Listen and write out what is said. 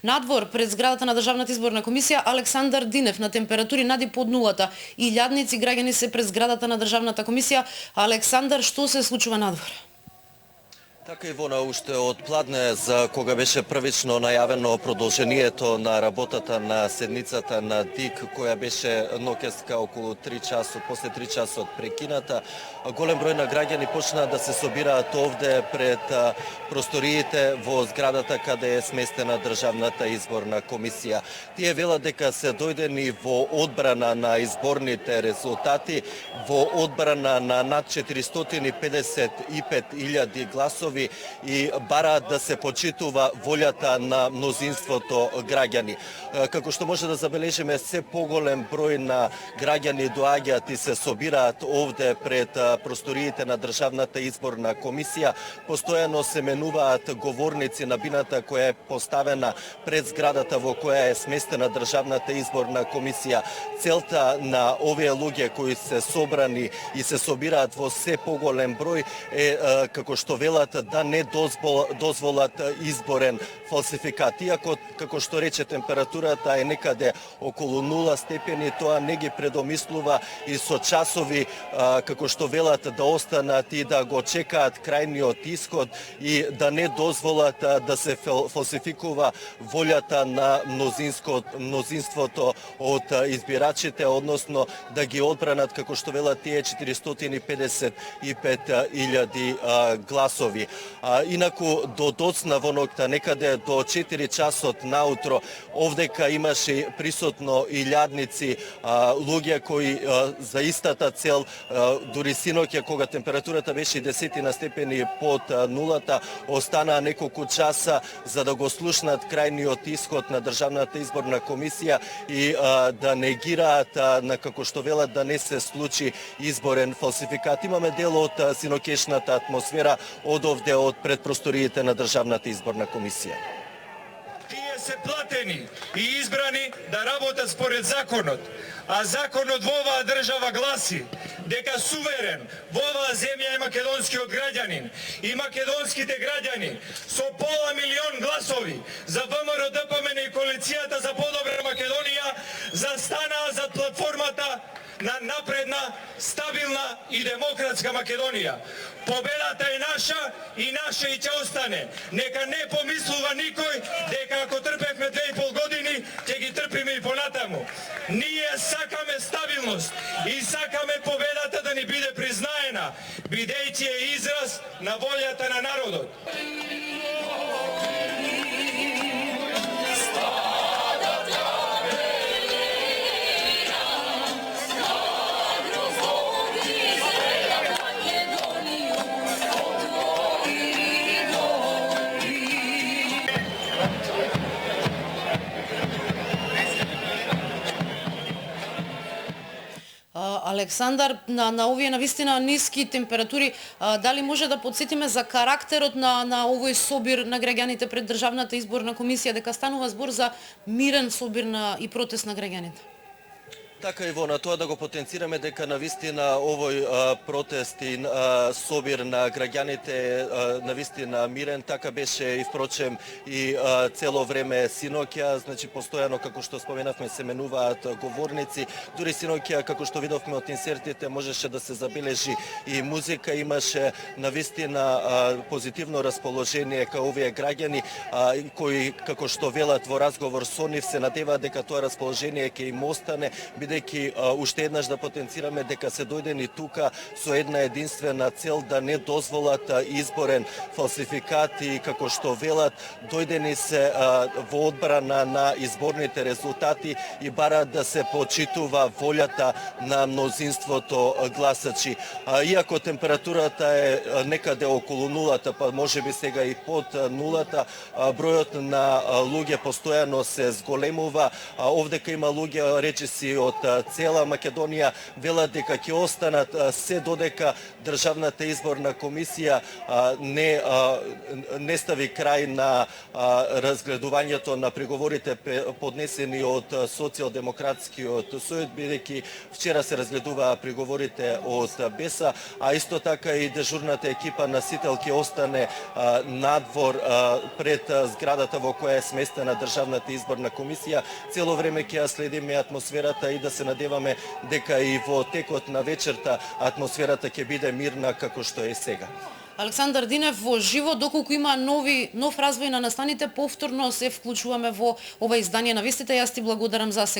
Надвор пред зградата на Државната изборна комисија Александар Динев на температури нади под нулата и илјадници граѓани се пред зградата на Државната комисија. Александар, што се случува надвор? Така Ивона, уште од пладне за кога беше првично најавено продолжението на работата на седницата на ДИК, која беше ноќеска околу 3 часот, после 3 часот прекината, голем број на граѓани почнаа да се собираат овде пред просториите во зградата каде е сместена Државната изборна комисија. Тие велат дека се дојдени во одбрана на изборните резултати, во одбрана на над 455.000 гласови и бараат да се почитува волјата на мнозинството граѓани. Како што може да забележиме, се поголем број на граѓани доаѓаат и се собираат овде пред просториите на Државната изборна комисија. Постојано се менуваат говорници на бината која е поставена пред зградата во која е сместена Државната изборна комисија. Целта на овие луѓе кои се собрани и се собираат во се поголем број е, како што велат, да не дозволат изборен фалсификат. Иако, како што рече, температурата е некаде околу 0 степени, тоа не ги предомислува и со часови, како што велат, да останат и да го чекаат крајниот исход и да не дозволат да се фалсификува волјата на мнозинството од избирачите, односно да ги одбранат, како што велат, тие 455.000 гласови. Инаку до доцна во ноќта, некаде до 4 часот наутро, овдека имаше присутно илјадници луѓе кои за истата цел, дури синоќа кога температурата беше 10 степени под нулата, останаа неколку часа за да го слушнат крајниот исход на Државната изборна комисија и да негираат, на како што велат, да не се случи изборен фалсификат. Имаме дел од синокешната атмосфера од овде, од пред просториите на Државната изборна комисија. Тие се платени и избрани да работат според законот, а законот во оваа држава гласи дека суверен во оваа земја е македонскиот граѓанин и македонските граѓани со пола милион гласови за ВМРО, ДПМН и коалицијата за подобра Македонија застанаа зад платформата на напредна, стабилна и демократска Македонија. Победата е наша и наша и ќе остане. Нека не помислува никој дека ако трпевме 2,5 години, ќе ги трпиме и понатаму. Ние сакаме стабилност и сакаме победата да ни биде признаена, бидејќи е израз на волјата на народот. Александар, на овие навистина ниски температури, дали може да подсетиме за карактерот на овој собир на граѓаните пред Државната изборна комисија, дека станува збор за мирен собир и протест на граѓаните? Така Ивона, тоа да го потенцираме дека навистина овој протест и собир на граѓаните навистина мирен, така беше и впрочем и цело време синоќа, значи постојано, како што споменавме, се менуваат говорници, дури синоќа, како што видовме од инсертите, можеше да се забележи и музика, имаше навистина позитивно расположение кај овие граѓани кои, како што велат во разговор со нив, се надеваат дека тоа расположение ќе им остане, бидејќи уште еднаш да потенцираме дека се дојдени тука со една единствена цел да не дозволат изборен фалсификат и, како што велат, дојдени се во одбрана на изборните резултати и бараат да се почитува волјата на мнозинството гласачи. Иако температурата е некаде околу нулата, па можеби сега и под нулата, бројот на луѓе постојано се зголемува. Овдека има луѓе, речиси од од цела Македонија велат дека ќе останат се додека Државната изборна комисија не стави крај на разгледувањето на приговорите поднесени од Социјалдемократскиот сојуз, бидејќи вчера се разгледуваа приговорите од БЕСА, а исто така и дежурната екипа на СИТЕЛ ќе остане надвор пред зградата во која е сместена Државната изборна комисија. Цело време ќе ја следиме атмосферата и да се надеваме дека и во текот на вечерта атмосферата ќе биде мирна како што е сега. Александар Динев, во живо, доколку има нов развој на настаните, повторно се вклучуваме во ова издание на вестите. Јас ти благодарам за сега.